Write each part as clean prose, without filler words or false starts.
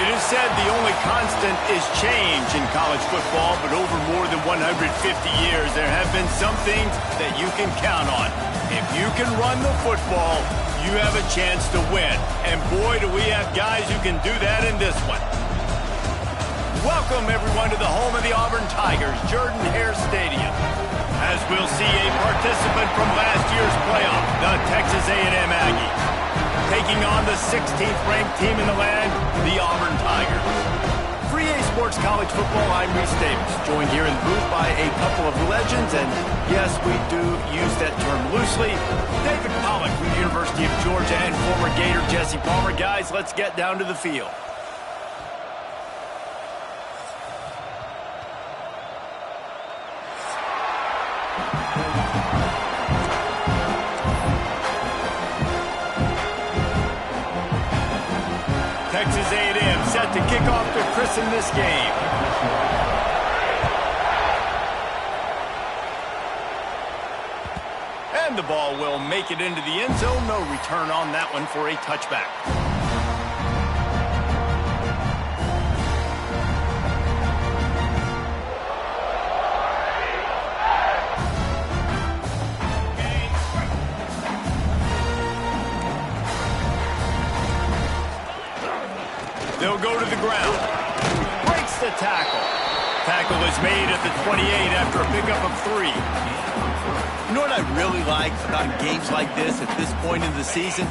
It is said the only constant is change in college football, but over more than 150 years, there have been some things that you can count on. If you can run the football, you have a chance to win. And boy, do we have guys who can do that in this one. Welcome, everyone, to the home of the Auburn Tigers, Jordan-Hare Stadium. As we'll see a participant from last year's playoff, the Texas A&M Aggies, taking on the 16th-ranked team in the land, the Auburn Tigers. For EA Sports College Football, I'm Reese Davis, joined here in the booth by a couple of legends, and yes, we do use that term loosely. David Pollack from the University of Georgia and former Gator Jesse Palmer. Guys, let's get down to the field. Texas A&M set to kick off to christen this game. And the ball will make it into the end zone. No return on that one for a touchback. They'll go to the ground. Breaks the tackle. Tackle is made at the 28 after a pickup of 3. You know what I really like about games like this at this point in the season?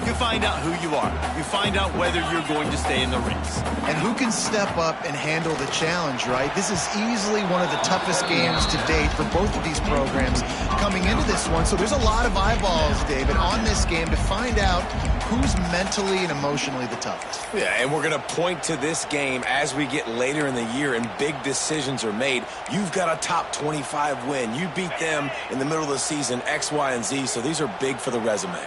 You find out who you are. You find out whether you're going to stay in the race. And who can step up and handle the challenge, right? This is easily one of the toughest games to date for both of these programs coming into this one. So there's a lot of eyeballs, David, on this game to find out who's mentally and emotionally the toughest. Yeah, and we're going to point to this game as we get later in the year and big decisions are made. You've got a top 25 win. You beat them in the middle of the season, X, Y, and Z, so these are big for the resume.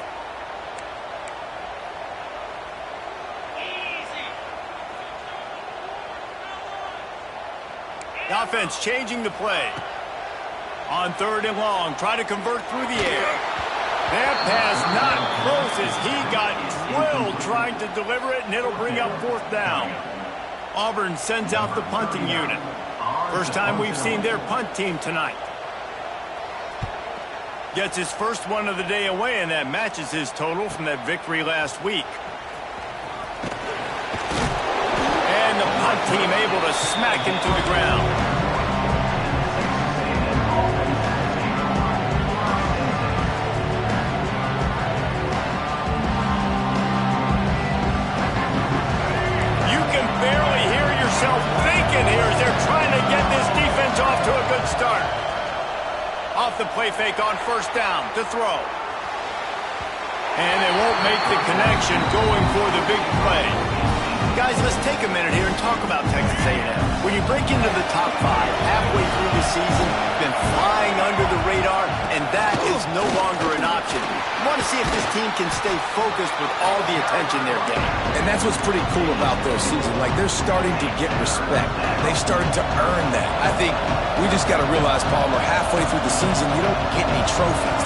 The offense changing the play. On 3rd and long, try to convert through the air. That pass not close as he got drilled trying to deliver it, and it'll bring up 4th down. Auburn sends out the punting unit. First time we've seen their punt team tonight. Gets his first one of the day away, and that matches his total from that victory last week. And the punt team able to smack him to the ground. Thinking here as they're trying to get this defense off to a good start. Off the play fake on 1st down to throw. And they won't make the connection going for the big play. Guys, let's take a minute here and talk about Texas A&M. When you break into the top 5 halfway through the season, been flying under the radar, and that is no longer an option. You want to see if this team can stay focused with all the attention they're getting. And that's what's pretty cool about their season. Like, they're starting to get respect. They've started to earn that. I think we just got to realize, Palmer, halfway through the season, you don't get any trophies.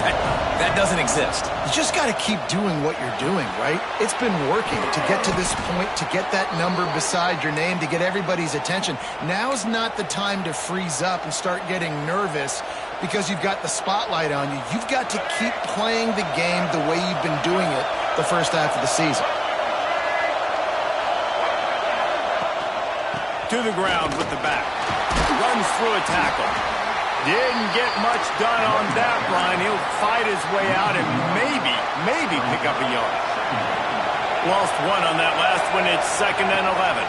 That doesn't exist. You just got to keep doing what you're doing, right? It's been working to get to this point, to get that number beside your name, to get everybody's attention. Now's not the time to freeze up and start getting nervous because you've got the spotlight on you. You've got to keep playing the game the way you've been doing it the first half of the season. To the ground with the back. Runs through a tackle. Didn't get much done on that line. He'll fight his way out and maybe pick up a yard. Lost 1 on that last one. It's 2nd and 11.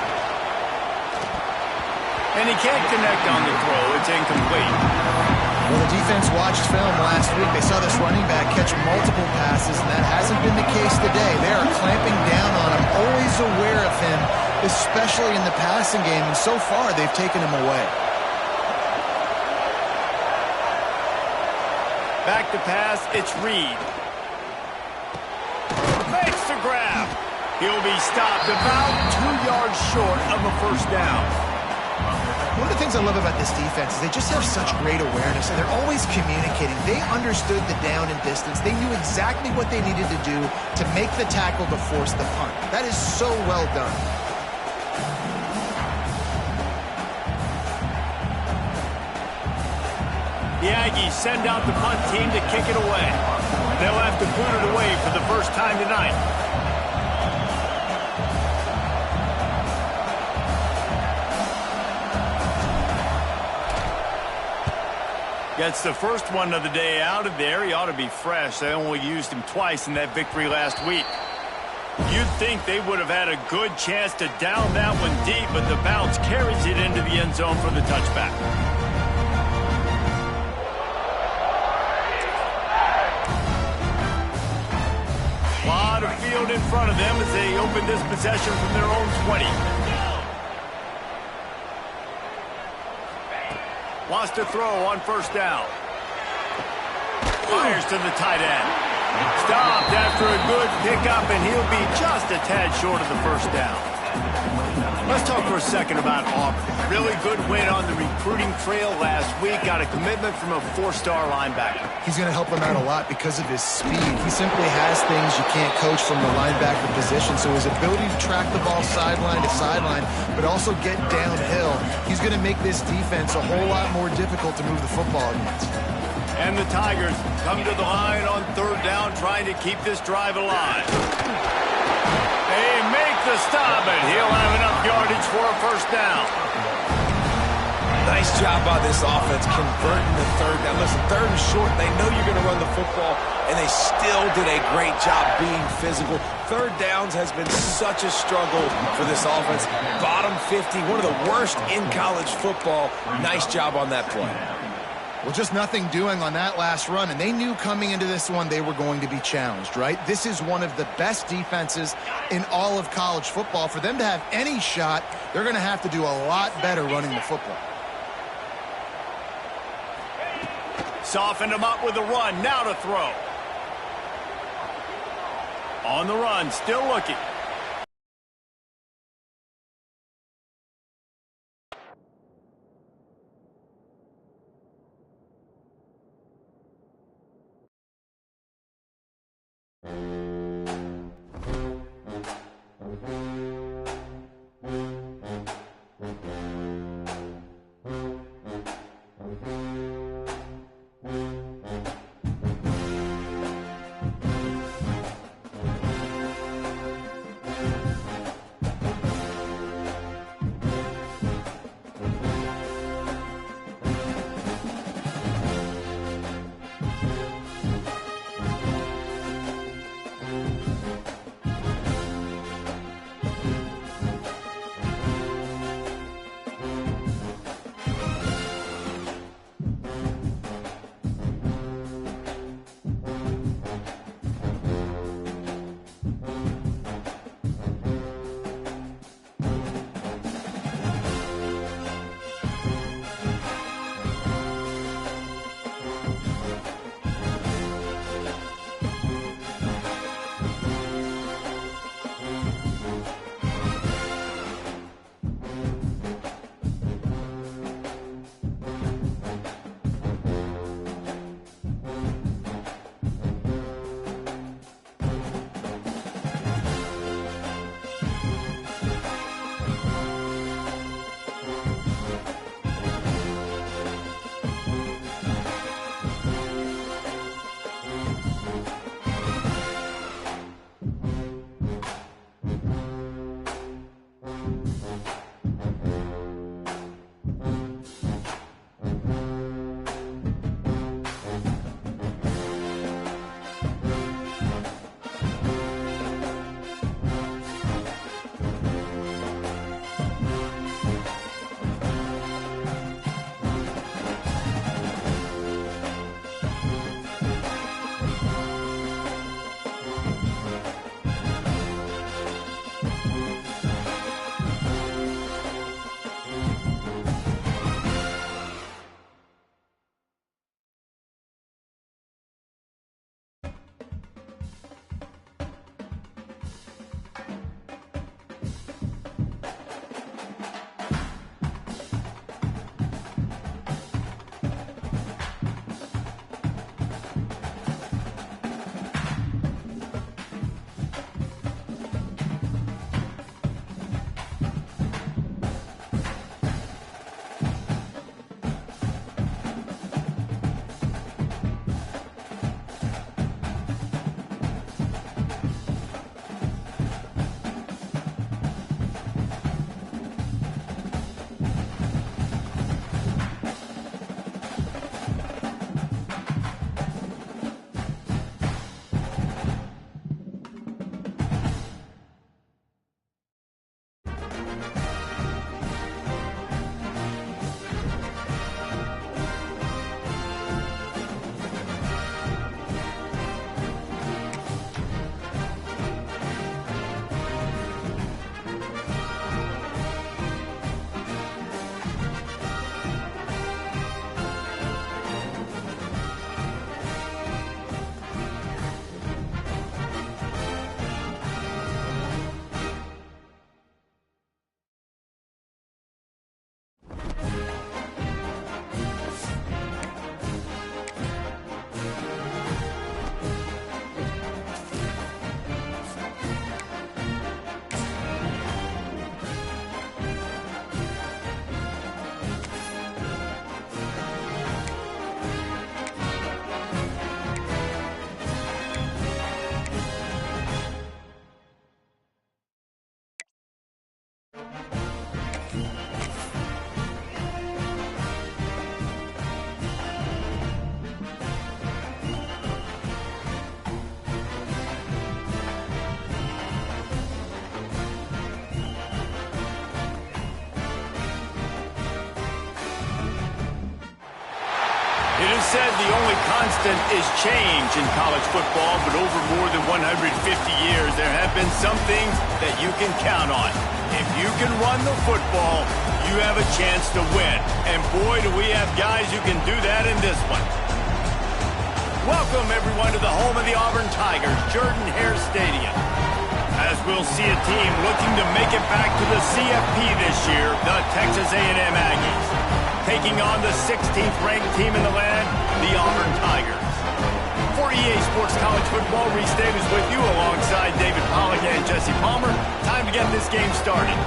And he can't connect on the throw. It's incomplete. Well, the defense watched film last week. They saw this running back catch multiple passes, and that hasn't been the case today. They are clamping down on him, always aware of him, especially in the passing game. And so far, they've taken him away. Back to pass, it's Reed. Makes the grab. He'll be stopped about 2 yards short of a 1st down. One of the things I love about this defense is they just have such great awareness, and they're always communicating. They understood the down and distance. They knew exactly what they needed to do to make the tackle to force the punt. That is so well done. The Aggies send out the punt team to kick it away. They'll have to boot it away for the first time tonight. Gets the first one of the day out of there. He ought to be fresh. They only used him twice in that victory last week. You'd think they would have had a good chance to down that one deep, but the bounce carries it into the end zone for the touchback. A lot of field in front of them as they open this possession from their own 20. Wants to throw on first down. Fires to the tight end. Stopped after a good pickup, and he'll be just a tad short of the first down. Let's talk for a second about Auburn. Really good win on the recruiting trail last week. Got a commitment from a 4-star linebacker. He's going to help him out a lot because of his speed. He simply has things you can't coach from the linebacker position. So his ability to track the ball sideline to sideline, but also get downhill, he's going to make this defense a whole lot more difficult to move the football against. And the Tigers come to the line on third down, trying to keep this drive alive. They make the stop, and he'll have enough yardage for a first down. Nice job by this offense converting the third down. Listen, third and short, they know you're going to run the football, and they still did a great job being physical. Third downs has been such a struggle for this offense. Bottom 50, one of the worst in college football. Nice job on that play. Well, just nothing doing on that last run, and they knew coming into this one they were going to be challenged, right? This is one of the best defenses in all of college football. For them to have any shot, they're going to have to do a lot better running the football. Softened him up with a run, now to throw. On the run, still looking. is said the only constant is change in college football, but over more than 150 years, there have been some things that you can count on. If you can run the football, you have a chance to win. And boy, do we have guys who can do that in this one. Welcome, everyone, to the home of the Auburn Tigers, Jordan-Hare Stadium. As we'll see a team looking to make it back to the CFP this year, the Texas A&M Aggies, taking on the 16th-ranked team in the land, the Auburn Tigers. For EA Sports College Football, Reese Davis with you alongside David Pollack and Jesse Palmer. Time to get this game started.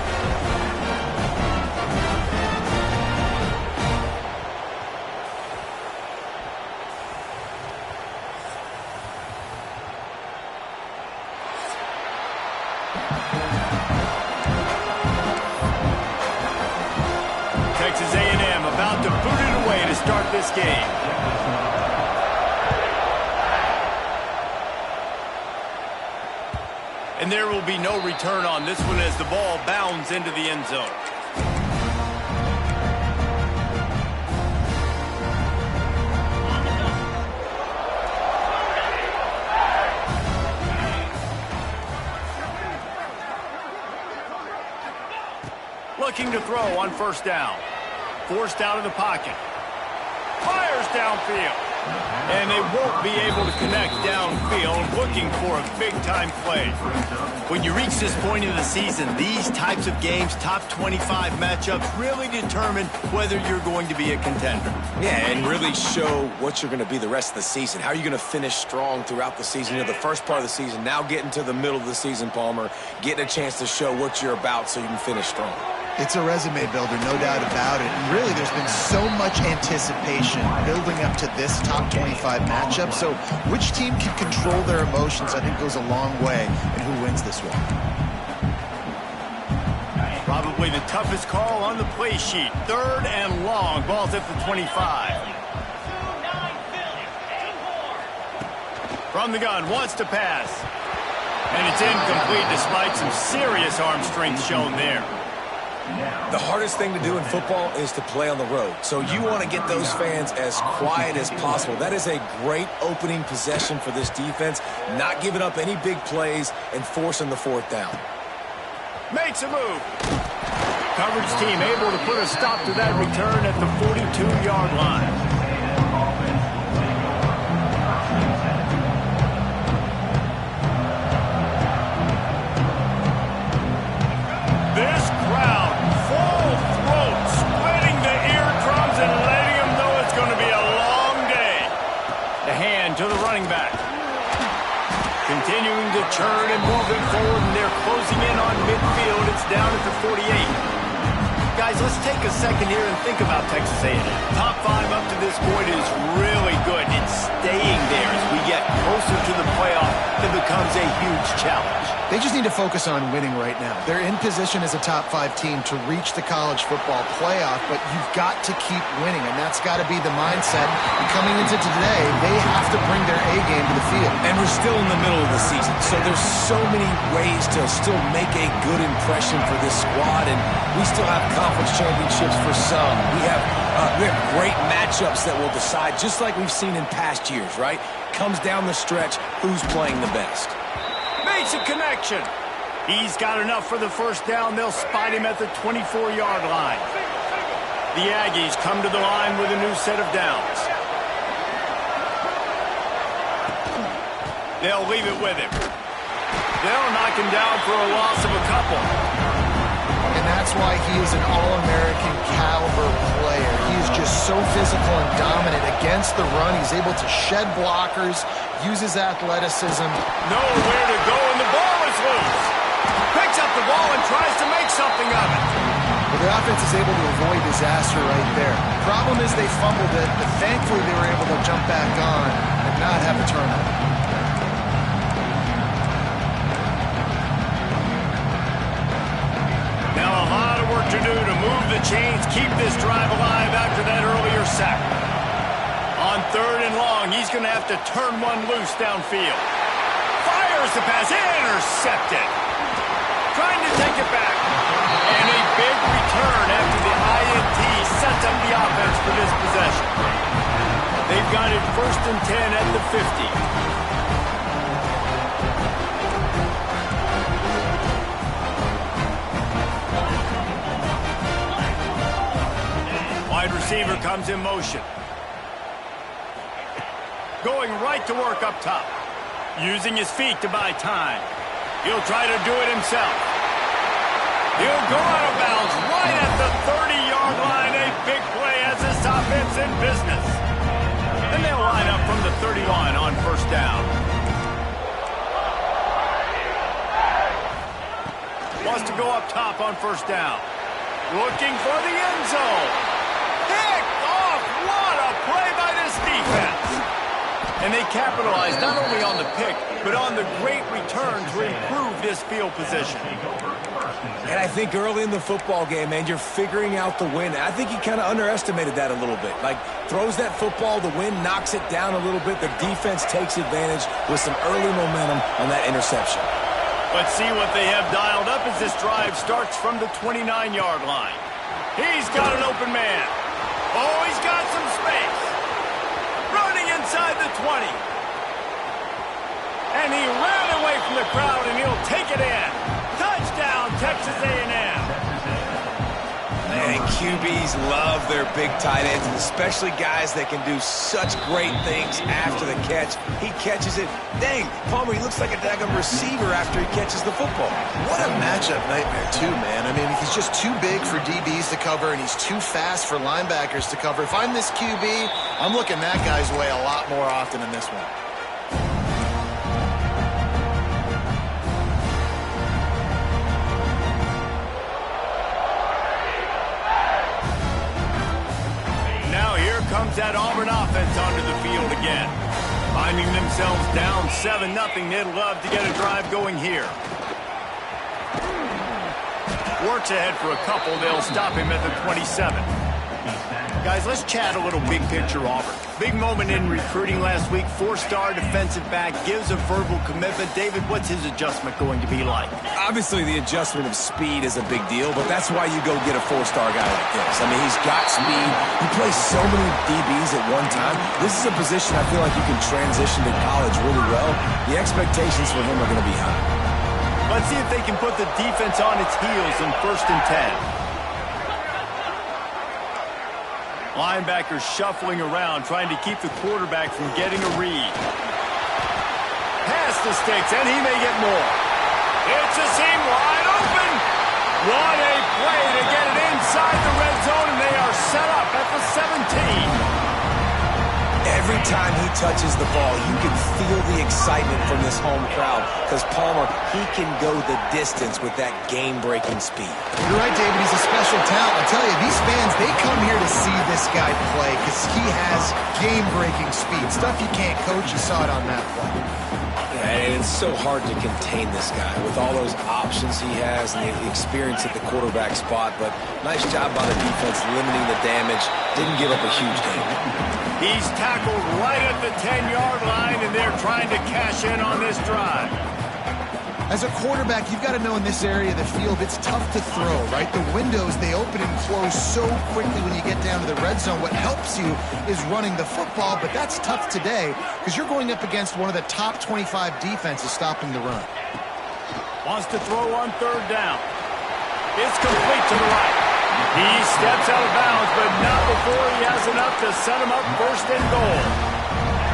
Texas A&M about to boot it away to start this game. And there will be no return on this one as the ball bounds into the end zone. Looking to throw on first down. Forced out of the pocket. Fires downfield. And they won't be able to connect downfield, looking for a big-time play. When you reach this point in the season, these types of games, top 25 matchups, really determine whether you're going to be a contender. Yeah, and really show what you're going to be the rest of the season. How are you going to finish strong throughout the season? You know, the first part of the season, now getting to the middle of the season, Palmer, getting a chance to show what you're about so you can finish strong. It's a resume builder, no doubt about it. And really, there's been so much anticipation building up to this top 25 matchup. So which team can control their emotions, I think, goes a long way in who wins this one. Probably the toughest call on the play sheet. Third and long. Ball's at the 25. From the gun, wants to pass. And it's incomplete despite some serious arm strength shown there. The hardest thing to do in football is to play on the road. So you want to get those fans as quiet as possible. That is a great opening possession for this defense, not giving up any big plays and forcing the fourth down. Makes a move. Coverage team able to put a stop to that return at the 42-yard line. This crowd, full throat, splitting the eardrums and letting them know it's going to be a long day. The hand to the running back. Continuing to churn and move it forward, and they're closing in on midfield. It's down at the 48. Guys, let's take a second here and think about Texas A&M. Top 5 up to this point is really good. It's staying there as we get closer to the playoff. It becomes a huge challenge. They just need to focus on winning right now. They're in position as a top 5 team to reach the college football playoff, but you've got to keep winning, and that's got to be the mindset. And coming into today, they have to bring their A game to the field. And we're still in the middle of the season, so there's so many ways to still make a good impression for this squad, and we still have conference championships for some. We have great matchups that will decide, just like we've seen in past years, right? Comes down the stretch, who's playing the best. Makes a connection. He's got enough for the first down. They'll spot him at the 24-yard line. The Aggies come to the line with a new set of downs. They'll leave it with him. They'll knock him down for a loss of a couple. And that's why he is an All-American caliber player. He is just so physical and dominant against the run. He's able to shed blockers, use his athleticism. Nowhere to go, and the ball is loose. Picks up the ball and tries to make something of it. Well, the offense is able to avoid disaster right there. Problem is they fumbled it, but thankfully they were able to jump back on and not have a turnover. Now a lot of work to do to move the chains, keep this drive alive after that earlier sack. On third and long, he's going to have to turn one loose downfield. Fires the pass, intercepted. Trying to take it back. And a big return after the INT sets up the offense for this possession. They've They've got it 1st and 10 at the 50. Wide receiver comes in motion. Going right to work up top. Using his feet to buy time. He'll try to do it himself. He'll go out of bounds right at the 30-yard line. A big play as this offense in business. And they'll line up from the 30 line on 1st down. Wants to go up top on 1st down. Looking for the end zone. Picked off. What a play by this defense. And they capitalized not only on the pick, but on the great return to improve this field position. And I think early in the football game, man, you're figuring out the wind. I think he kind of underestimated that a little bit. Like, throws that football, the wind knocks it down a little bit. The defense takes advantage with some early momentum on that interception. But see what they have dialed up as this drive starts from the 29-yard line. He's got an open man. Oh, he's got some space. Running inside the 20. And he ran away from the crowd, and he'll take it in. Touchdown, Texas A&M. Man, QBs love their big tight ends, and especially guys that can do such great things after the catch. He catches it. Dang, Palmer, he looks like a daggum receiver after he catches the football. What a matchup nightmare, too, man. I mean, he's just too big for DBs to cover, and he's too fast for linebackers to cover. If I'm this QB, I'm looking that guy's way a lot more often than this one. Comes that Auburn offense onto the field again. Finding themselves down 7-0, they'd love to get a drive going here. Works ahead for a couple. They'll stop him at the 27. Guys, let's chat a little big picture Auburn. Big moment in recruiting last week. 4-star defensive back gives a verbal commitment. David, what's his adjustment going to be like? Obviously, the adjustment of speed is a big deal, but that's why you go get a 4-star guy like this. I mean, he's got speed. He plays so many DBs at one time. This is a position I feel like you can transition to college really well. The expectations for him are going to be high. Let's see if they can put the defense on its heels in 1st and 10. Linebackers shuffling around, trying to keep the quarterback from getting a read. Pass the sticks, and he may get more. It's a seam wide open. What a play to get it inside the red zone, and they are set up at the 17. Every time he touches the ball, you can feel the excitement from this home crowd because Palmer, he can go the distance with that game-breaking speed. You're right, David. He's a special talent. I tell you, these fans, they come here to see this guy play because he has game-breaking speed. Stuff you can't coach. You saw it on that play. And it's so hard to contain this guy with all those options he has and the experience at the quarterback spot. But nice job by the defense limiting the damage. Didn't give up a huge game. He's tackled right at the 10-yard line, and they're trying to cash in on this drive. As a quarterback, you've got to know in this area of the field, it's tough to throw, right? The windows, they open and close so quickly when you get down to the red zone. What helps you is running the football, but that's tough today because you're going up against one of the top 25 defenses stopping the run. Wants to throw on 3rd down. It's complete to the right. He steps out of bounds, but not before he has enough to set him up 1st and goal.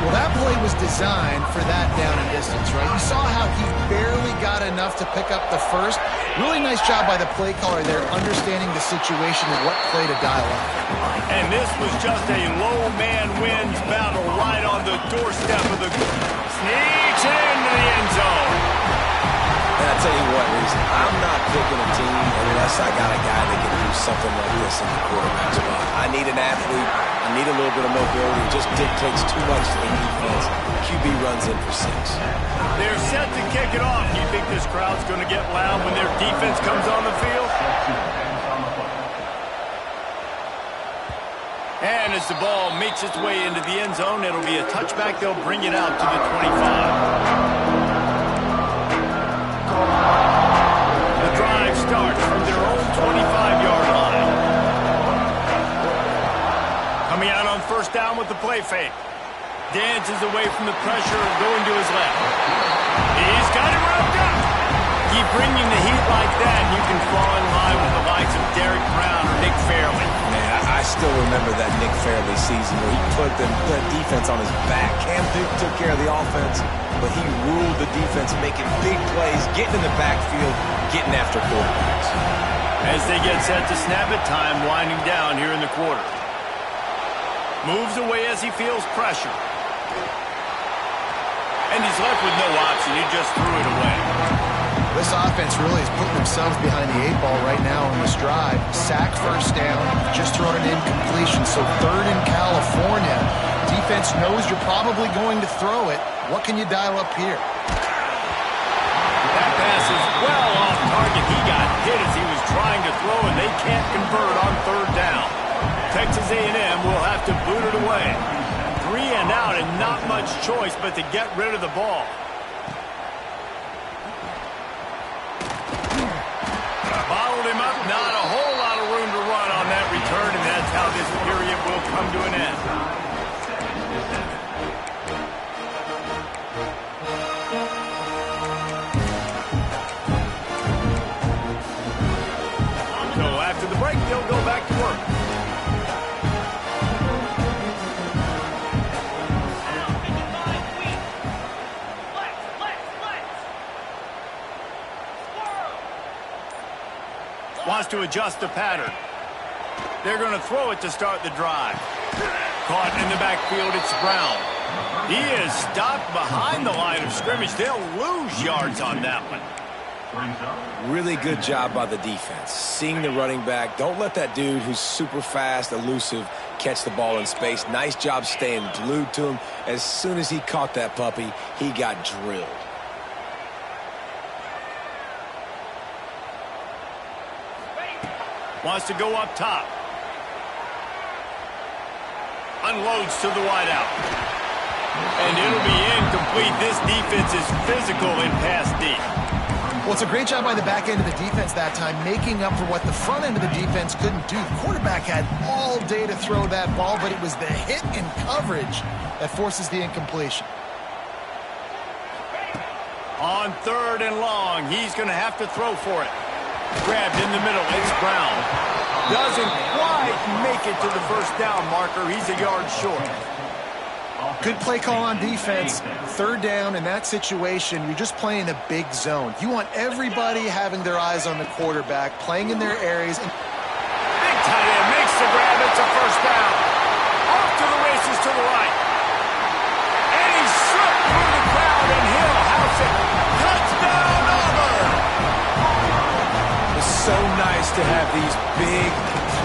Well, that play was designed for that down and distance, right? You saw how he barely got enough to pick up the first. Really nice job by the play caller there, understanding the situation and what play to dial up. And this was just a low man wins battle right on the doorstep of the... Sneaks into the end zone. And I tell you what, Reason, I'm not picking a team unless I got a guy that can do something like this in the quarterback spot. I need an athlete. I need a little bit of mobility. It just dictates too much to the defense. QB runs in for 6. They're set to kick it off. Do you think this crowd's going to get loud when their defense comes on the field? And as the ball makes its way into the end zone, it'll be a touchback. They'll bring it out to the 25. The drive starts from their own 25-yard line. Coming out on 1st down with the play fake. dances away from the pressure of going to his left. He's got him roped up. Keep bringing the heat like that, and you can fall in line with the likes of Derek Brown or Nick Fairley. Man, I still remember that Nick Fairley season where he put the defense on his back. Cam Newton took care of the offense, but he ruled the defense, making big plays, getting in the backfield, getting after quarterbacks. As they get set to snap it, time winding down here in the quarter. Moves away as he feels pressure. And he's left with no option. He just threw it away. This offense really is putting themselves behind the 8 ball right now on this drive. Sack, first down, just thrown an incompletion. So 3rd in California. Defense knows you're probably going to throw it. What can you dial up here? That pass is well off target. He got hit as he was trying to throw, and they can't convert on 3rd down. Texas A&M will have to boot it away. 3 and out, and not much choice but to get rid of the ball. Bottled him up, not a whole lot of room to run on that return, and that's how this period will come to an end. So after the break, they'll go back to work. Wants to adjust the pattern. They're going to throw it to start the drive. Caught in the backfield, it's Brown. He is stopped behind the line of scrimmage. They'll lose yards on that one. Really good job by the defense. Seeing the running back. Don't let that dude who's super fast, elusive, catch the ball in space. Nice job staying glued to him. As soon as he caught that puppy, he got drilled. Wants to go up top. Unloads to the wideout. And it'll be incomplete. This defense is physical in pass deep. Well, it's a great job by the back end of the defense that time, making up for what the front end of the defense couldn't do. The quarterback had all day to throw that ball, but it was the hit in coverage that forces the incompletion. On 3rd and long, he's going to have to throw for it. Grabbed in the middle, it's Brown. Doesn't quite make it to the first down marker. He's a yard short. Good play call on defense. 3rd down in that situation, you're just playing a big zone. You want everybody having their eyes on the quarterback, playing in their areas. Big tight end makes the grab. It's a first down. Off to the races to the right. And he slipped through the crowd, and he'll house it. Touchdown, Auburn! It's so nice to have these big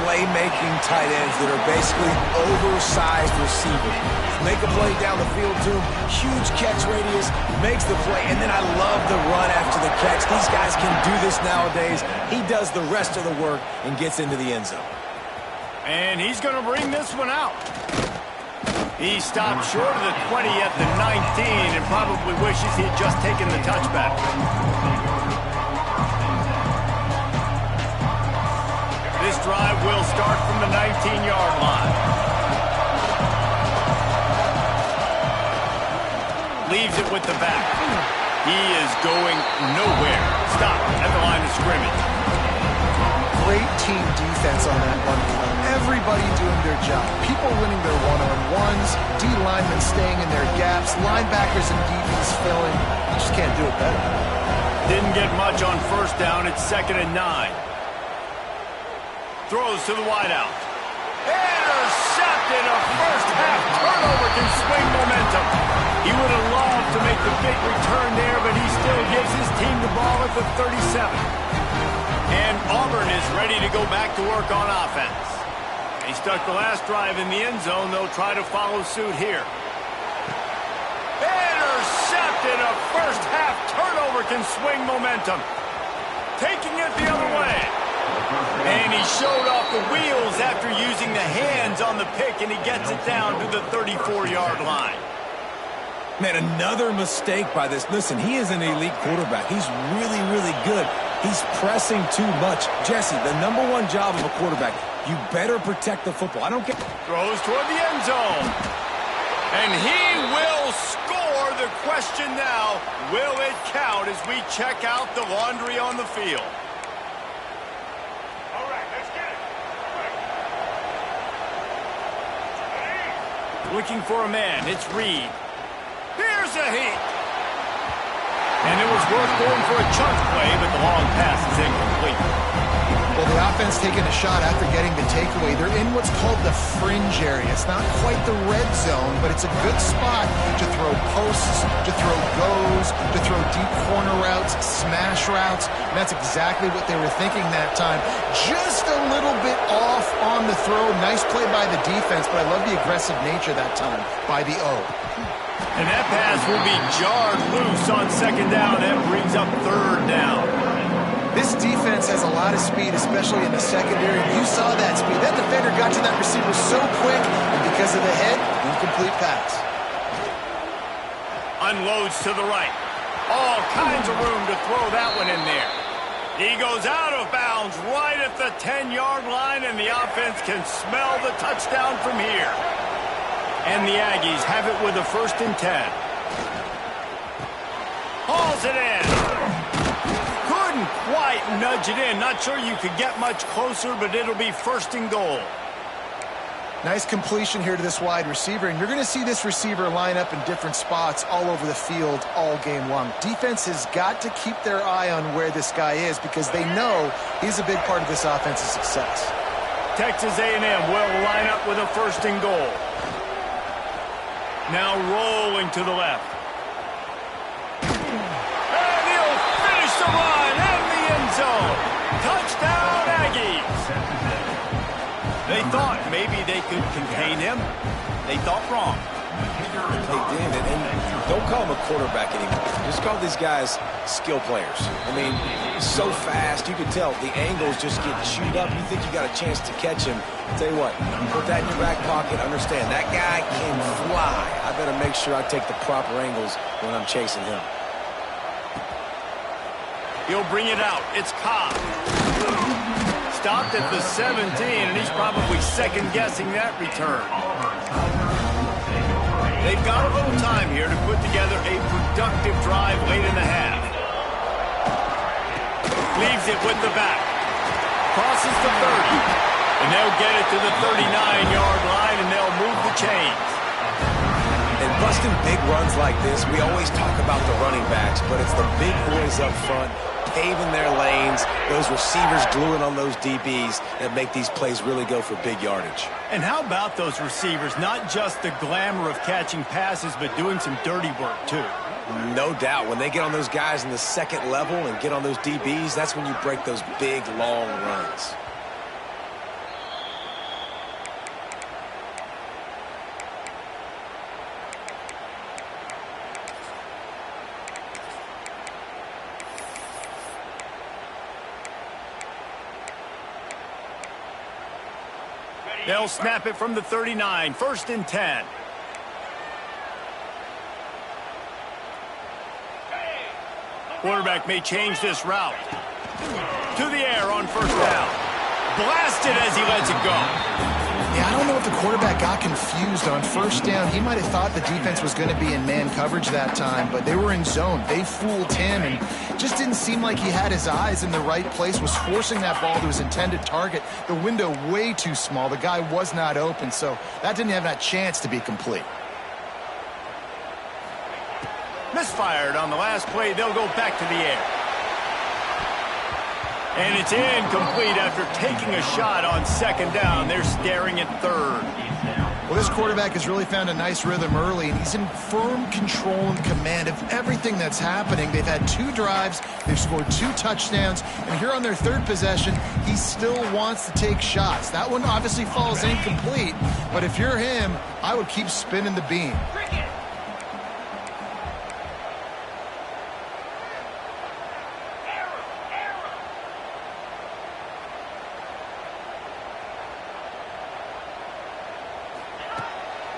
playmaking tight ends that are basically oversized receivers. Make a play down the field to him, huge catch radius, makes the play, and then I love the run after the catch. These guys can do this nowadays. He does the rest of the work and gets into the end zone. And he's going to bring this one out. He stopped short of the 20 at the 19 and probably wishes he had just taken the touchback. This drive will start from the 19-yard line. Leaves it with the back. He is going nowhere. Stop at the line of scrimmage. Great team defense on that one play. Everybody doing their job. People winning their one-on-ones, D linemen staying in their gaps, linebackers and DBs filling. You just can't do it better. Didn't get much on first down. It's 2nd and 9. Throws to the wideout. Intercepted. A first-half turnover can swing momentum. He would have loved to make the big return there, but he still gives his team the ball at the 37. And Auburn is ready to go back to work on offense. He stuck the last drive in the end zone. They'll try to follow suit here. Intercepted. A first-half turnover can swing momentum. Taking it the other way. And he showed off the wheels after using the hands on the pick, and he gets it down to the 34-yard line. Man, another mistake by this. Listen, he is an elite quarterback. He's really, really good. He's pressing too much. Jesse, the #1 job of a quarterback, you better protect the football. I don't get... Throws toward the end zone. And he will score. The question now, will it count as we check out the laundry on the field? All right, let's get it. Looking for a man, it's Reed. Here's a heat. And it was worth going for a chunk play, but the long pass is incomplete. Well, the offense taking a shot after getting the takeaway. They're in what's called the fringe area. It's not quite the red zone, but it's a good spot to throw posts, to throw goes, to throw deep corner routes, smash routes. And that's exactly what they were thinking that time. Just a little bit off on the throw. Nice play by the defense, but I love the aggressive nature that time by the O. And that pass will be jarred loose on second down. That brings up third down. This defense has a lot of speed, especially in the secondary. You saw that speed. That defender got to that receiver so quick, and because of the head, incomplete pass. Unloads to the right. All kinds of room to throw that one in there. He goes out of bounds right at the 10-yard line, and the offense can smell the touchdown from here. And the Aggies have it with a 1st and 10. Hauls it in. Couldn't quite nudge it in. Not sure you could get much closer, but it'll be 1st and goal. Nice completion here to this wide receiver, and you're going to see this receiver line up in different spots all over the field all game long. Defense has got to keep their eye on where this guy is because they know he's a big part of this offense's success. Texas A&M will line up with a 1st and goal. Now rolling to the left. And he'll finish the run in the end zone. Touchdown, Aggies. They thought maybe they could contain him. They thought wrong. They did, and don't call him a quarterback anymore. Just call these guys skill players. I mean, so fast, you can tell the angles just get chewed up. You think you got a chance to catch him. I'll tell you what, put that in your back pocket. Understand, that guy can fly. I better make sure I take the proper angles when I'm chasing him. He'll bring it out. It's Cobb. Stopped at the 17, and he's probably second-guessing that return. They've got a little time here to put together a productive drive late in the half. Leaves it with the back. Crosses the 30. And they'll get it to the 39-yard line, and they'll move the chains. And busting big runs like this, we always talk about the running backs, but it's the big boys up front paving their lanes, those receivers gluing on those DBs that make these plays really go for big yardage. And how about those receivers? Not just the glamour of catching passes, but doing some dirty work, too. No doubt. When they get on those guys in the second level and get on those DBs, that's when you break those big, long runs. They'll snap it from the 39, 1st and 10. Quarterback may change this route. To the air on 1st down. Blasted as he lets it go. Yeah, I don't know if the quarterback got confused on 1st down. He might have thought the defense was going to be in man coverage that time, but they were in zone. They fooled him and just didn't seem like he had his eyes in the right place, was forcing that ball to his intended target. The window way too small. The guy was not open, so that didn't have that chance to be complete. Misfired on the last play. They'll go back to the air. And it's incomplete after taking a shot on 2nd down. They're staring at 3rd. Well, this quarterback has really found a nice rhythm early, and he's in firm control and command of everything that's happening. They've had 2 drives. They've scored 2 touchdowns. And here on their 3rd possession, he still wants to take shots. That one obviously falls incomplete. But if you're him, I would keep spinning the beam.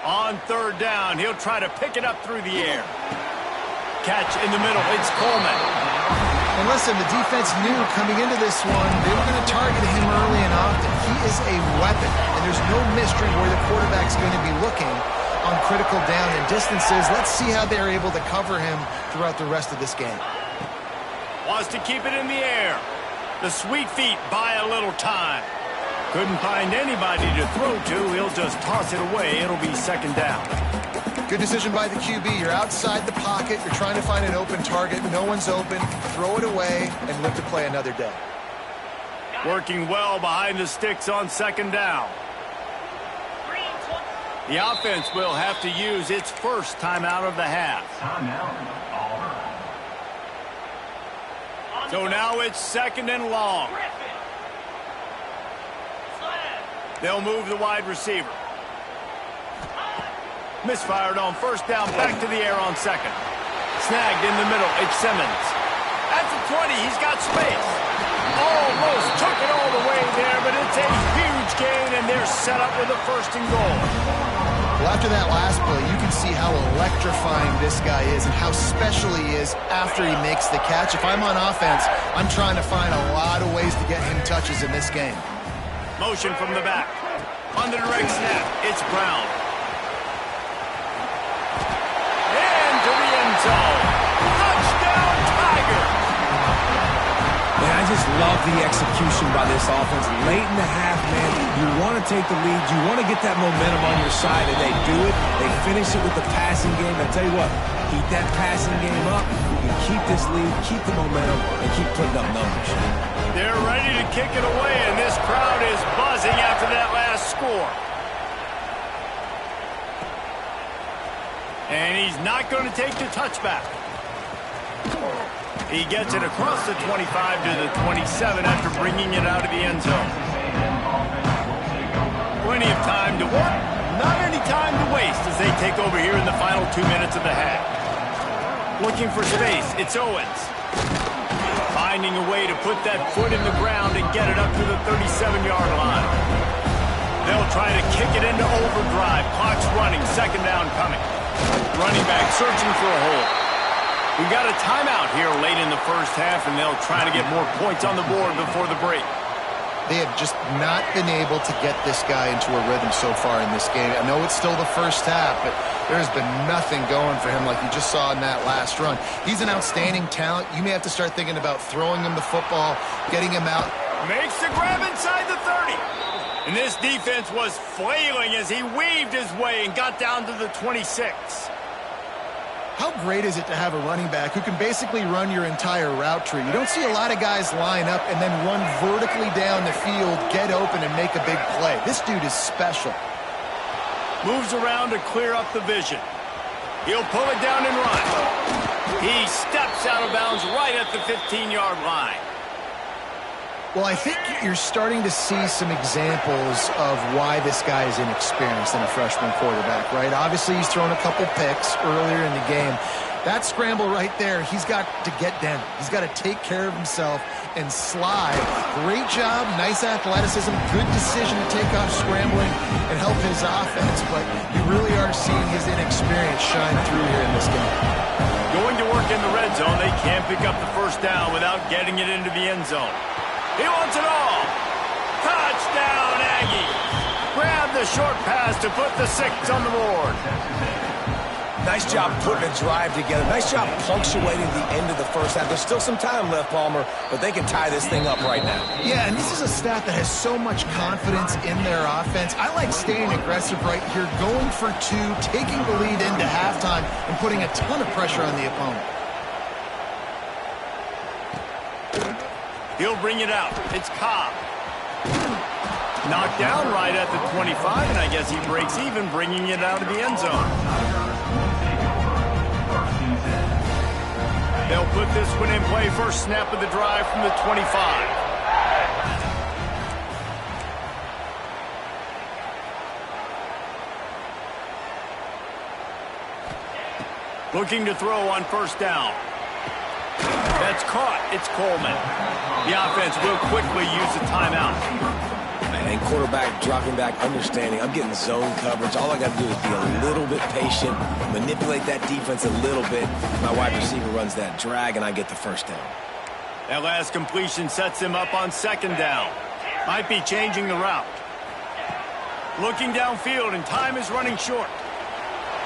On 3rd down, he'll try to pick it up through the air. Catch in the middle, it's Coleman. And listen, the defense knew coming into this one, they were going to target him early and often. He is a weapon, and there's no mystery where the quarterback's going to be looking. on critical down and distances. Let's see how they're able to cover him throughout the rest of this game. Wants to keep it in the air. The sweet feet buy a little time. Couldn't find anybody to throw to. He'll just toss it away. It'll be second down. Good decision by the QB. You're outside the pocket. You're trying to find an open target. No one's open. Throw it away and live to play another day. Working well behind the sticks on second down. The offense will have to use its first timeout of the half. So now it's second and long. They'll move the wide receiver. Misfired on first down, back to the air on second. Snagged in the middle, it's Simmons. At the 20, he's got space. Almost took it all the way there, but it's a huge gain, and they're set up with a first and goal. Well, after that last play, you can see how electrifying this guy is and how special he is after he makes the catch. If I'm on offense, I'm trying to find a lot of ways to get him touches in this game. Motion from the back. On the direct snap, it's Brown. Into the end zone. Touchdown, Tiger! Man, I just love the execution by this offense. Late in the half, man, you want to take the lead. You want to get that momentum on your side, and they do it. They finish it with the passing game. I tell you what, keep that passing game up. You can keep this lead, keep the momentum, and keep putting up numbers. They're ready to kick it away, and this crowd is buzzing after that last score. And he's not going to take the touchback. He gets it across the 25 to the 27 after bringing it out of the end zone. Plenty of time to work, not any time to waste as they take over here in the final 2 minutes of the half. Looking for space, it's Owens. Finding a way to put that foot in the ground and get it up to the 37-yard line. They'll try to kick it into overdrive. Clock's running, second down coming. Running back searching for a hole. We've got a timeout here late in the first half, and they'll try to get more points on the board before the break. They have just not been able to get this guy into a rhythm so far in this game. I know it's still the first half, but there's been nothing going for him like you just saw in that last run. He's an outstanding talent. You may have to start thinking about throwing him the football, getting him out. Makes the grab inside the 30. And this defense was flailing as he weaved his way and got down to the 26. How great is it to have a running back who can basically run your entire route tree? You don't see a lot of guys line up and then run vertically down the field, get open, and make a big play. This dude is special. Moves around to clear up the vision. He'll pull it down and run. He steps out of bounds right at the 15-yard line. Well, I think you're starting to see some examples of why this guy is inexperienced in a freshman quarterback, right? Obviously, he's thrown a couple picks earlier in the game. That scramble right there, he's got to get down. He's got to take care of himself and slide. Great job, nice athleticism, good decision to take off scrambling and help his offense, but you really are seeing his inexperience shine through here in this game. Going to work in the red zone, they can't pick up the first down without getting it into the end zone. He wants it all. Touchdown, Aggie. Grab the short pass to put the 6 on the board. Nice job putting a drive together. Nice job punctuating the end of the first half. There's still some time left, Palmer, but they can tie this thing up right now. Yeah, and this is a staff that has so much confidence in their offense. I like staying aggressive right here, going for 2, taking the lead into halftime, and putting a ton of pressure on the opponent. He'll bring it out. It's Cobb. Knocked down right at the 25, and I guess he breaks even, bringing it out of the end zone. They'll put this one in play. First snap of the drive from the 25. Looking to throw on first down. That's caught. It's Coleman. The offense will quickly use a timeout. And quarterback dropping back, understanding. I'm getting zone coverage. All I got to do is be a little bit patient, manipulate that defense a little bit. My wide receiver runs that drag, and I get the first down. That last completion sets him up on second down. Might be changing the route. Looking downfield, and time is running short.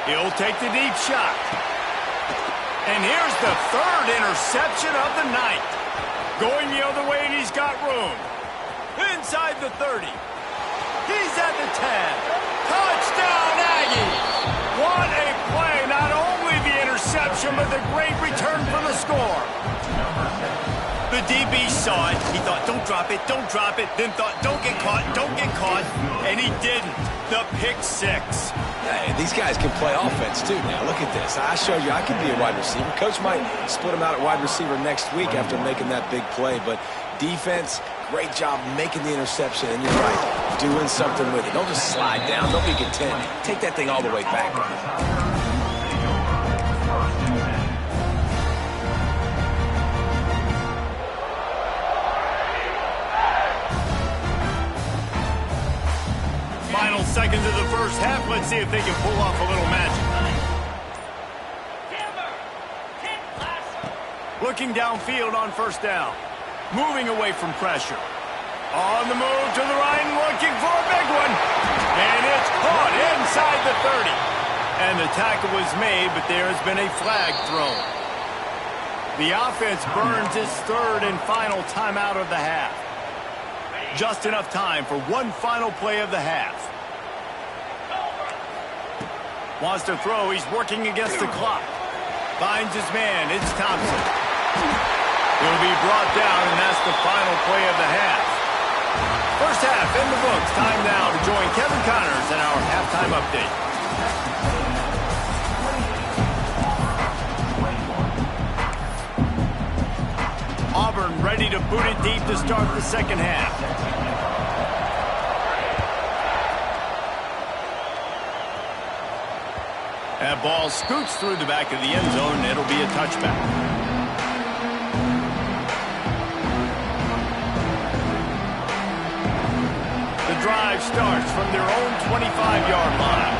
He'll take the deep shot. And here's the third interception of the night. Going the other way, and he's got room. Inside the 30. He's at the 10. Touchdown, Aggies! What a play. Not only the interception, but the great return for the score. The DB saw it. He thought, don't drop it, don't drop it. Then thought, don't get caught, don't get caught. And he didn't. The pick six. Hey, these guys can play offense, too. Now, look at this. I showed you I can be a wide receiver. Coach might split him out at wide receiver next week after making that big play. But defense, great job making the interception. And you're right, doing something with it. Don't just slide down. Don't be content. Take that thing all the way back. Final seconds of the first half. Let's see if they can pull off a little magic. Looking downfield on first down. Moving away from pressure. On the move to the right and looking for a big one. And it's caught inside the 30. And the tackle was made, but there has been a flag thrown. The offense burns its third and final timeout of the half. Just enough time for one final play of the half. Wants to throw. He's working against the clock. Finds his man. It's Thompson. He'll be brought down, and that's the final play of the half. First half in the books. Time now to join Kevin Connors in our halftime update. Auburn ready to boot it deep to start the second half. That ball scoots through the back of the end zone, and it'll be a touchback. The drive starts from their own 25-yard line.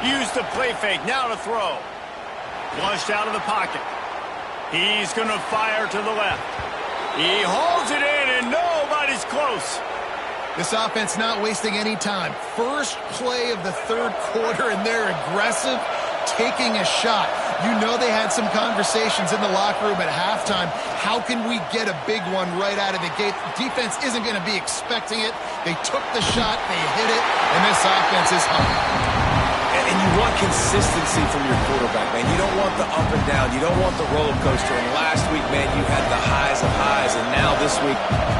Use the play fake, now to throw. Flushed out of the pocket. He's going to fire to the left. He hauls it in, and nobody's close. This offense not wasting any time. First play of the third quarter, and they're aggressive, taking a shot. You know they had some conversations in the locker room at halftime. How can we get a big one right out of the gate? Defense isn't going to be expecting it. They took the shot, they hit it, and this offense is hungry. And you want consistency from your quarterback, man. You don't want the up and down. You don't want the roller coaster. And last week, man, you had the highs of highs. And now this week,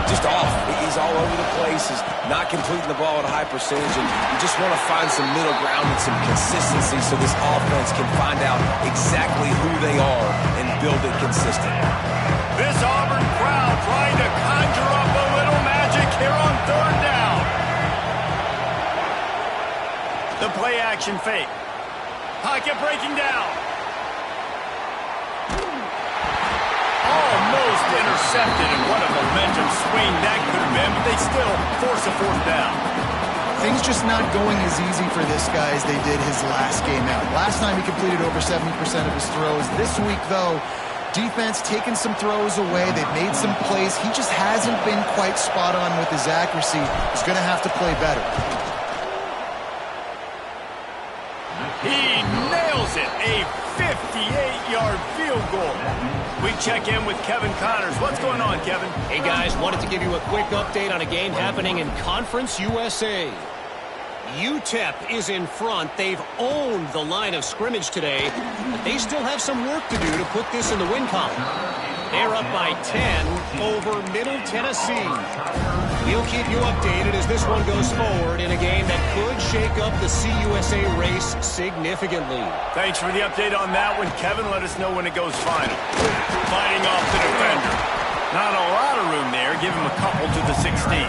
just off. He's all over the place. He's not completing the ball at a high percentage. And you just want to find some middle ground and some consistency so this offense can find out exactly who they are and build it consistent. This Auburn crowd trying to conjure up a little magic here on third down. The play action fake. Pocket breaking down. Almost intercepted, and what a momentum swing that could have been, but they still force a fourth down. Things just not going as easy for this guy as they did his last game out. Last time he completed over 70% of his throws. This week, though, defense taking some throws away. They've made some plays. He just hasn't been quite spot on with his accuracy. He's going to have to play better. He nails it, a 58-yard field goal. We check in with Kevin Connors. What's going on, Kevin? Hey, guys, wanted to give you a quick update on a game happening in Conference USA. UTEP is in front. They've owned the line of scrimmage today, but they still have some work to do to put this in the win column. They're up by 10 over Middle Tennessee. We'll keep you updated as this one goes forward in a game that could shake up the CUSA race significantly. Thanks for the update on that one, Kevin. Let us know when it goes final. Fighting off the defender. Not a lot of room there. Give him a couple to the 16.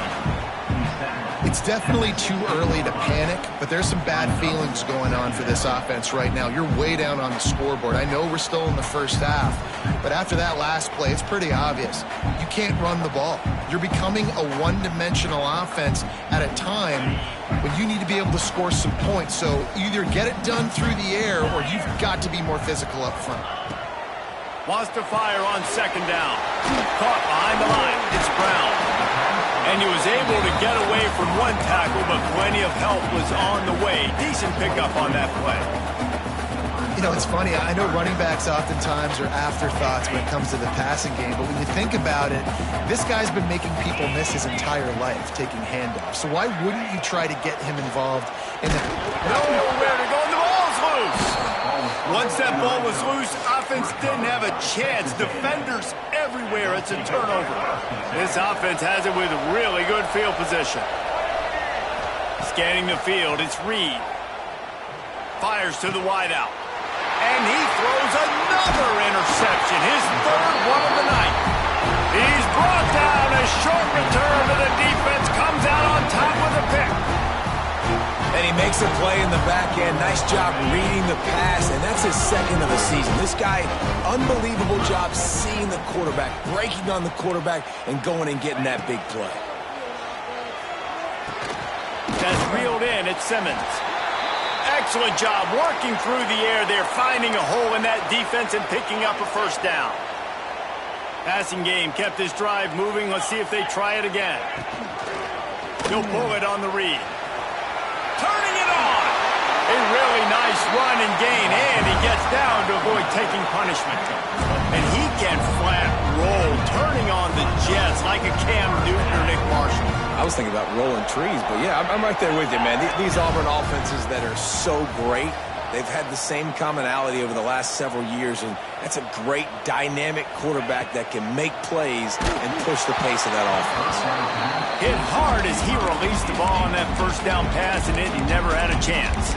It's definitely too early to panic, but there's some bad feelings going on for this offense right now. You're way down on the scoreboard. I know we're still in the first half, but after that last play, it's pretty obvious. You can't run the ball. You're becoming a one-dimensional offense at a time when you need to be able to score some points. So either get it done through the air or you've got to be more physical up front. Wants to fire on second down. Caught behind the line. It's Brown. And he was able to get away suffered one tackle, but plenty of help was on the way. Decent pickup on that play. You know, it's funny. I know running backs oftentimes are afterthoughts when it comes to the passing game, but when you think about it, this guy's been making people miss his entire life taking handoffs. So why wouldn't you try to get him involved in the... Nowhere to go, and the ball's loose. Once that ball was loose, offense didn't have a chance. Defenders everywhere. It's a turnover. This offense has it with really good field position. Scanning the field, it's Reed. Fires to the wideout. And he throws another interception, his third one of the night. He's brought down. A short return, and the defense comes out on top with a pick. And he makes a play in the back end. Nice job reading the pass, and that's his second of the season. This guy, unbelievable job seeing the quarterback, breaking on the quarterback, and going and getting that big play. That's reeled in. It's Simmons. Excellent job working through the air there, finding a hole in that defense and picking up a first down. Passing game kept this drive moving. Let's see if they try it again. He'll pull it on the read. Turning it on. A really nice run and gain, and he gets down to avoid taking punishment. And he can flat roll, turning on the Jets like a Cam Newton or Nick Marshall. I was thinking about rolling trees, but yeah, I'm right there with you, man. These Auburn offenses that are so great, they've had the same commonality over the last several years, and that's a great dynamic quarterback that can make plays and push the pace of that offense. Hit hard as he released the ball on that first down pass, and it never had a chance.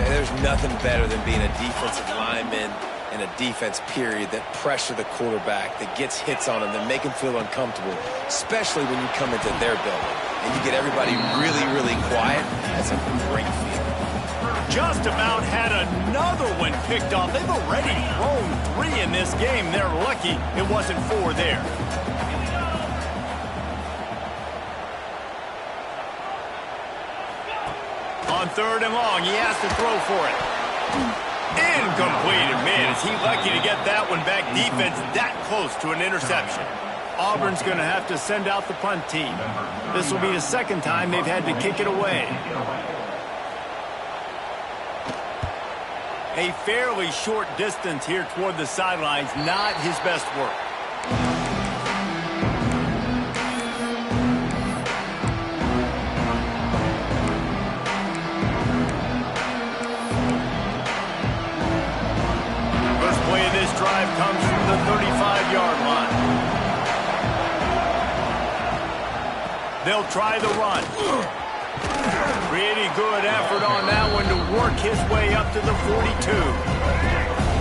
There's nothing better than being a defensive lineman in a defense period that pressure the quarterback, that gets hits on him, that make him feel uncomfortable, especially when you come into their building and you get everybody really, really quiet. That's a great feeling. Just about had another one picked off. They've already thrown 3 in this game. They're lucky it wasn't 4 there. On 3rd and long, he has to throw for it. Incomplete. Man, is he lucky to get that one back. Defense that close to an interception. Auburn's going to have to send out the punt team. This will be the second time they've had to kick it away. A fairly short distance here toward the sidelines. Not his best work. Drive comes from the 35-yard line. They'll try the run. Pretty good effort on that one to work his way up to the 42.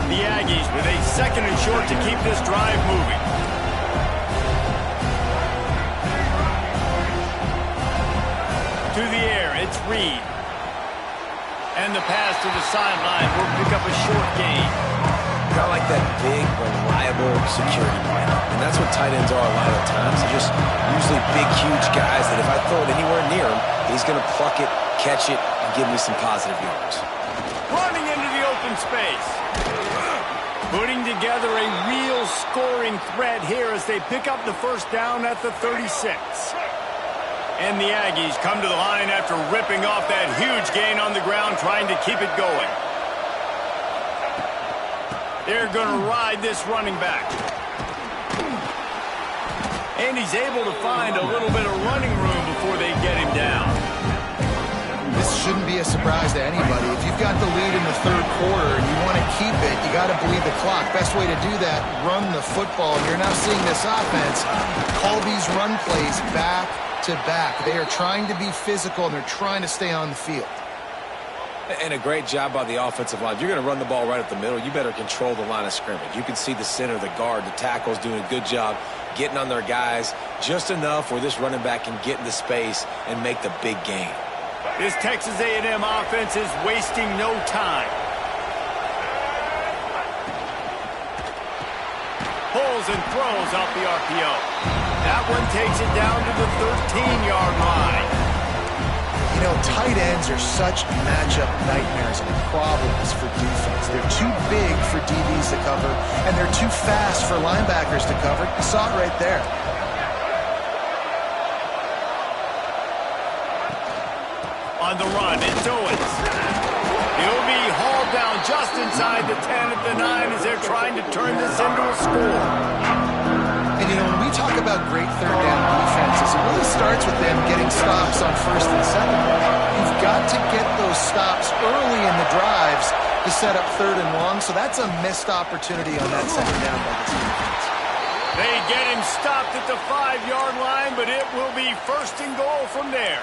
The Aggies with a 2nd and short to keep this drive moving. To the air, it's Reed. And the pass to the sideline will pick up a short gain. Got like that big, reliable security blanket. And that's what tight ends are a lot of times. They're just usually big, huge guys that if I throw it anywhere near him, he's going to pluck it, catch it, and give me some positive yards. Running into the open space. Putting together a real scoring threat here as they pick up the first down at the 36. And the Aggies come to the line after ripping off that huge gain on the ground, trying to keep it going. They're going to ride this running back. And he's able to find a little bit of running room before they get him down. This shouldn't be a surprise to anybody. If you've got the lead in the 3rd quarter and you want to keep it, you got to bleed the clock. Best way to do that, run the football. And you're now seeing this offense call these run plays back to back. They are trying to be physical, and they're trying to stay on the field. And a great job by the offensive line. If you're going to run the ball right up the middle, you better control the line of scrimmage. You can see the center, the guard, the tackles doing a good job getting on their guys just enough where this running back can get into space and make the big gain. This Texas A&M offense is wasting no time. Pulls and throws off the RPO. That one takes it down to the 13-yard line. You know, tight ends are such matchup nightmares and problems for defense. They're too big for DBs to cover, and they're too fast for linebackers to cover. You saw it right there. On the run, it's Owens. He'll be hauled down just inside the 10 at the 9 as they're trying to turn this into a score. And, you know, when we talk about great third down defenses, it really starts with them getting stops on first and second. You've got to get those stops early in the drives to set up third and long, so that's a missed opportunity on that second down by this defense. They get him stopped at the 5-yard line, but it will be first and goal from there.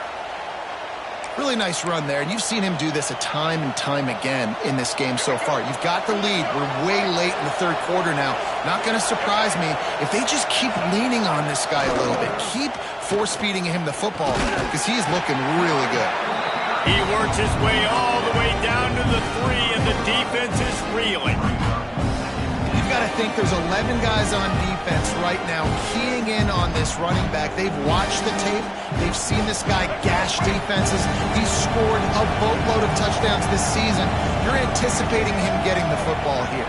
Really nice run there, and you've seen him do this a time and time again in this game so far. You've got the lead. We're way late in the third quarter now. Not going to surprise me if they just keep leaning on this guy a little bit. Keep force-feeding him the football because he's looking really good. He works his way all the way down to the 3, and the defense is reeling. You've got to think there's 11 guys on defense right now keying in on this running back. They've watched the tape. They've seen this guy gash defenses. He's scored a boatload of touchdowns this season. You're anticipating him getting the football here.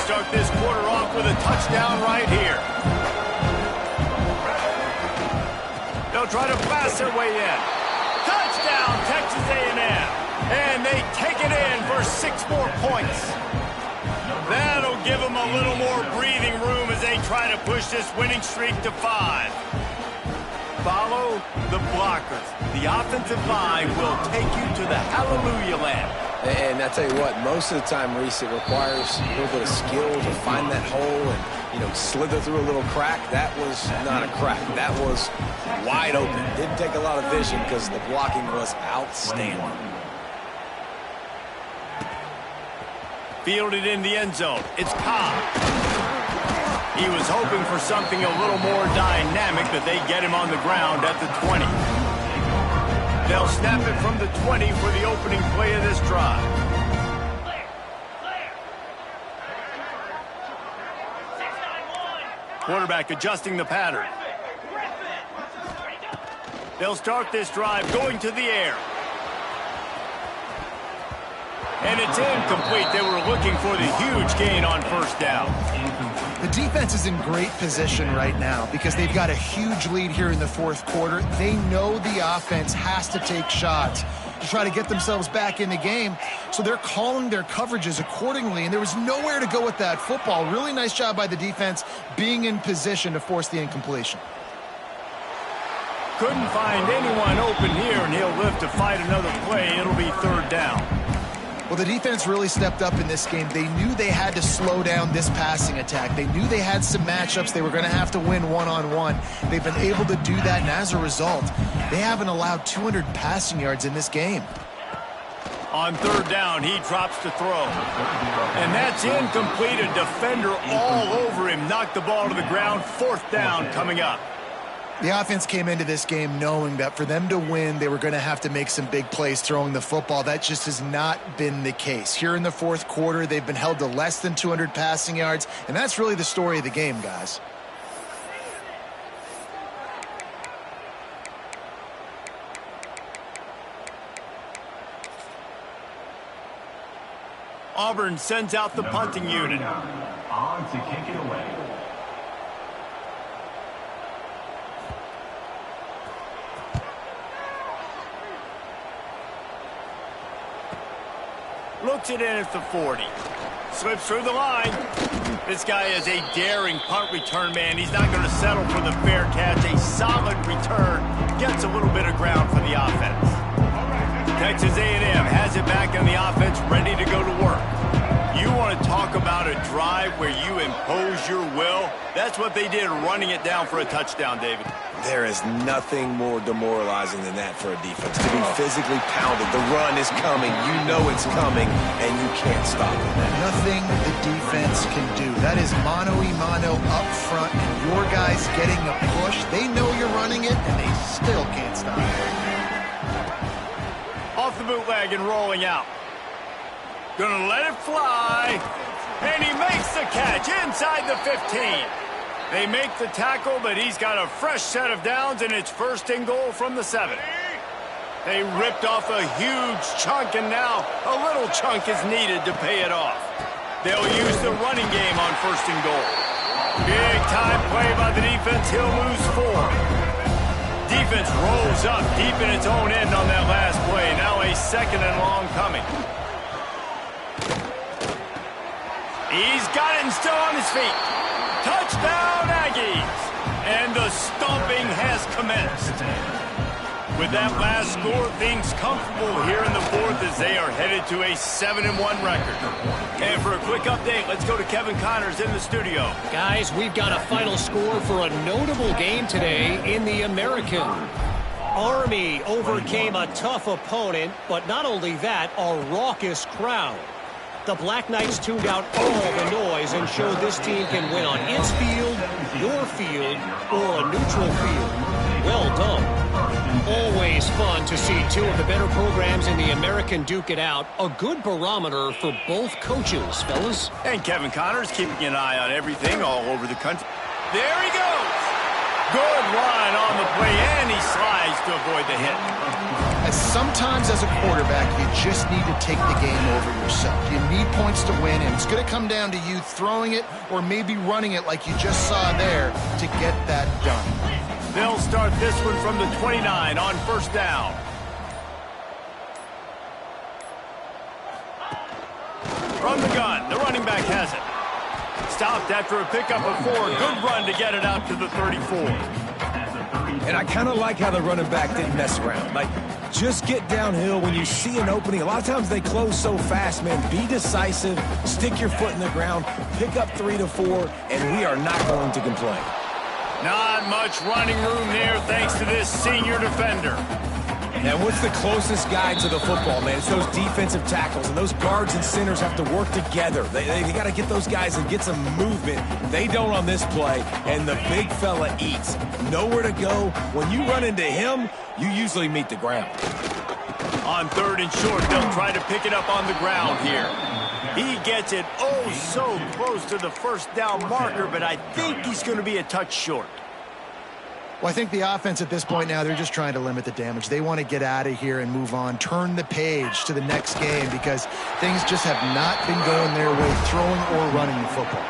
Start this quarter off with a touchdown right here. They'll try to pass their way in. Touchdown, Texas A&M. And they take it in for 6 more points. That'll give them a little more breathing room as they try to push this winning streak to 5. Follow the blockers. The offensive line will take you to the hallelujah land. And I tell you what, most of the time, Reese, it requires a little bit of skill to find that hole and, you know, slither through a little crack. That was not a crack. That was wide open. Didn't take a lot of vision because the blocking was outstanding. Fielded in the end zone. It's Cobb. He was hoping for something a little more dynamic, but they get him on the ground at the 20. They'll snap it from the 20 for the opening play of this drive. Quarterback adjusting the pattern. They'll start this drive going to the air. And it's incomplete. They were looking for the huge gain on first down. The defense is in great position right now because they've got a huge lead here in the fourth quarter. They know the offense has to take shots to try to get themselves back in the game, so they're calling their coverages accordingly, and there was nowhere to go with that football. Really nice job by the defense being in position to force the incompletion. Couldn't find anyone open here, and he'll live to fight another play. It'll be third down. Well, the defense really stepped up in this game. They knew they had to slow down this passing attack. They knew they had some matchups they were going to have to win one-on-one. They've been able to do that, and as a result, they haven't allowed 200 passing yards in this game. On third down, he drops to throw. And that's incomplete. A defender all over him. Knocked the ball to the ground. Fourth down coming up. The offense came into this game knowing that for them to win, they were going to have to make some big plays throwing the football. That just has not been the case. Here in the fourth quarter, they've been held to less than 200 passing yards, and that's really the story of the game, guys. Auburn sends out the punting unit. On to kick it away. Looks it in at the 40. Slips through the line. This guy is a daring punt return man. He's not going to settle for the fair catch. A solid return. Gets a little bit of ground for the offense. Texas A&M has it back on the offense, ready to go to work. You want to talk about a drive where you impose your will? That's what they did, running it down for a touchdown, David. There is nothing more demoralizing than that for a defense. To be physically pounded. The run is coming. You know it's coming, and you can't stop it. Nothing the defense can do. That is mano-a-mano up front, and your guys getting a push. They know you're running it, and they still can't stop it. Off the bootleg and rolling out. Gonna let it fly. And he makes the catch inside the 15. They make the tackle, but he's got a fresh set of downs, and it's 1st and goal from the 7. They ripped off a huge chunk, and now a little chunk is needed to pay it off. They'll use the running game on 1st and goal. Big time play by the defense. He'll lose 4. Defense rolls up deep in its own end on that last play. Now a 2nd and long coming. He's got it and still on his feet. Touchdown, Aggies! And the stomping has commenced. With that last score, things comfortable here in the 4th as they are headed to a 7-1 record. And for a quick update, let's go to Kevin Connors in the studio. Guys, we've got a final score for a notable game today in the American. Army overcame a tough opponent, but not only that, a raucous crowd. The Black Knights tuned out all the noise and showed this team can win on its field, your field, or a neutral field. Well done. Always fun to see two of the better programs in the American duke it out. A good barometer for both coaches, fellas. And Kevin Connors keeping an eye on everything all over the country. There he goes. Good run on the play, and he slides to avoid the hit. Sometimes as a quarterback, you just need to take the game over yourself. You need points to win, and it's going to come down to you throwing it or maybe running it like you just saw there to get that done. They'll start this one from the 29 on 1st down. From the gun, the running back has it. Stopped after a pickup of 4. Good run to get it out to the 34. And I kind of like how the running back didn't mess around. Like, just get downhill when you see an opening. A lot of times they close so fast, man. Be decisive, stick your foot in the ground, pick up 3 to 4, and we are not going to complain. Not much running room there thanks to this senior defender. Now, what's the closest guy to the football, man? It's those defensive tackles, and those guards and centers have to work together. They got to get those guys and get some movement. They don't on this play, and the big fella eats. Nowhere to go. When you run into him, you usually meet the ground. On 3rd and short, they'll try to pick it up on the ground here. He gets it oh so close to the 1st down marker, but I think he's going to be a touch short. Well, I think the offense at this point now, they're just trying to limit the damage. They want to get out of here and move on, turn the page to the next game because things just have not been going their way, throwing or running the football.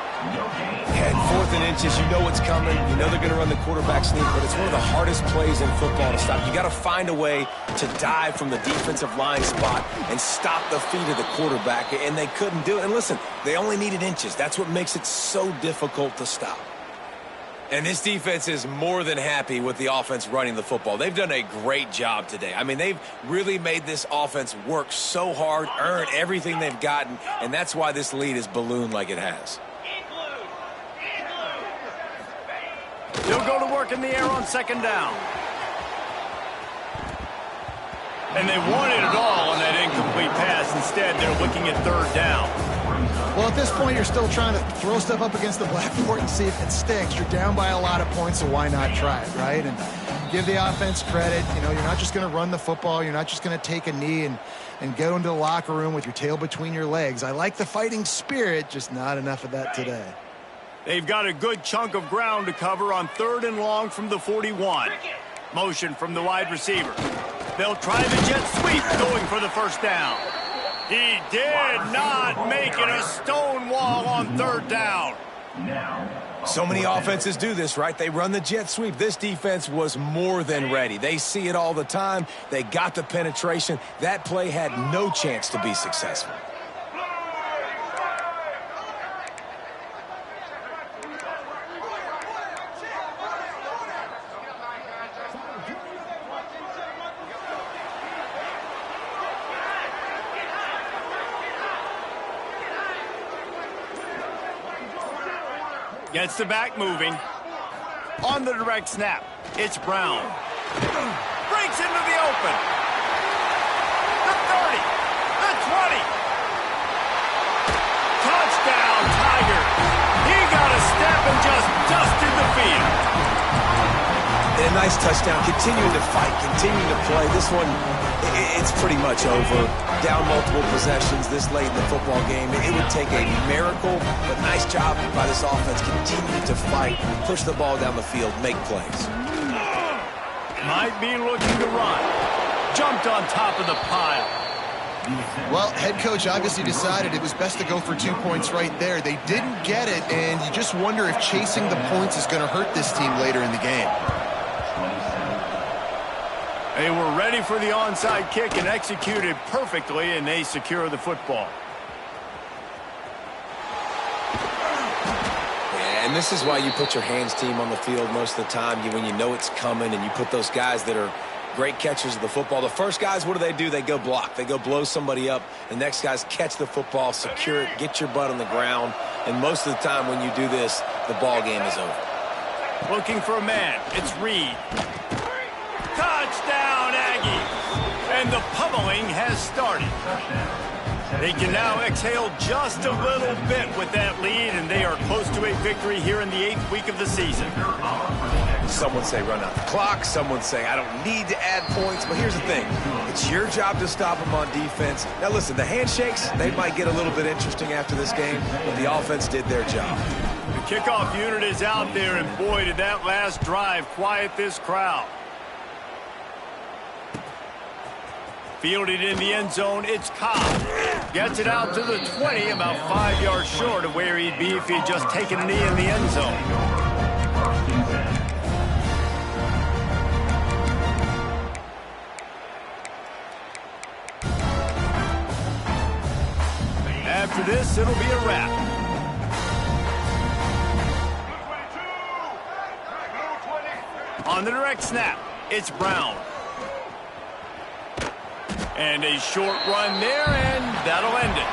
And 4th and inches, you know what's coming. You know they're going to run the quarterback sneak, but it's one of the hardest plays in football to stop. You got to find a way to dive from the defensive line spot and stop the feet of the quarterback, and they couldn't do it. And listen, they only needed inches. That's what makes it so difficult to stop. And this defense is more than happy with the offense running the football. They've done a great job today. I mean, they've really made this offense work so hard, earn everything they've gotten, and that's why this lead is ballooned like it has. They'll go to work in the air on 2nd down. And they wanted it all on that incomplete pass. Instead, they're looking at 3rd down. Well, at this point, you're still trying to throw stuff up against the blackboard and see if it sticks. You're down by a lot of points, so why not try it, right? And give the offense credit. You know, you're not just going to run the football. You're not just going to take a knee and go into the locker room with your tail between your legs. I like the fighting spirit, just not enough of that today. They've got a good chunk of ground to cover on 3rd and long from the 41. Motion from the wide receiver. They'll try the jet sweep going for the 1st down. He did not make it a stone wall on 3rd down. So many offenses do this, right? They run the jet sweep. This defense was more than ready. They see it all the time. They got the penetration. That play had no chance to be successful. Gets the back moving. On the direct snap, it's Brown. Breaks into the open. The 30. The 20. Touchdown, Tigers. He got a step and just dusted the field. nice touchdown. Continuing to fight, continuing to play. This one, it's pretty much over. Down multiple possessions this late in the football game. It would take a miracle, but nice job by this offense. Continuing to fight, push the ball down the field, make plays. Might be looking to run. Jumped on top of the pile. Well, head coach obviously decided it was best to go for 2 points right there. They didn't get it, and you just wonder if chasing the points is going to hurt this team later in the game. They were ready for the onside kick and executed perfectly, and they secure the football. Yeah, and this is why you put your hands team on the field most of the time. When you know it's coming, and you put those guys that are great catchers of the football. The first guys, what do? They go block. They go blow somebody up. The next guys catch the football, secure it, get your butt on the ground. And most of the time when you do this, the ball game is over. Looking for a man. It's Reed. Touchdown, Aggies! And the pummeling has started. They can now exhale just a little bit with that lead, and they are close to a victory here in the 8th week of the season. Some would say run out the clock. Some would say I don't need to add points. But here's the thing. It's your job to stop them on defense. Now, listen, the handshakes, they might get a little bit interesting after this game, but the offense did their job. The kickoff unit is out there, and boy, did that last drive quiet this crowd. Fielded in the end zone, it's Cobb. Gets it out to the 20, about 5 yards short of where he'd be if he'd just taken a knee in the end zone. After this, it'll be a wrap. On the direct snap, it's Brown. And a short run there, and that'll end it.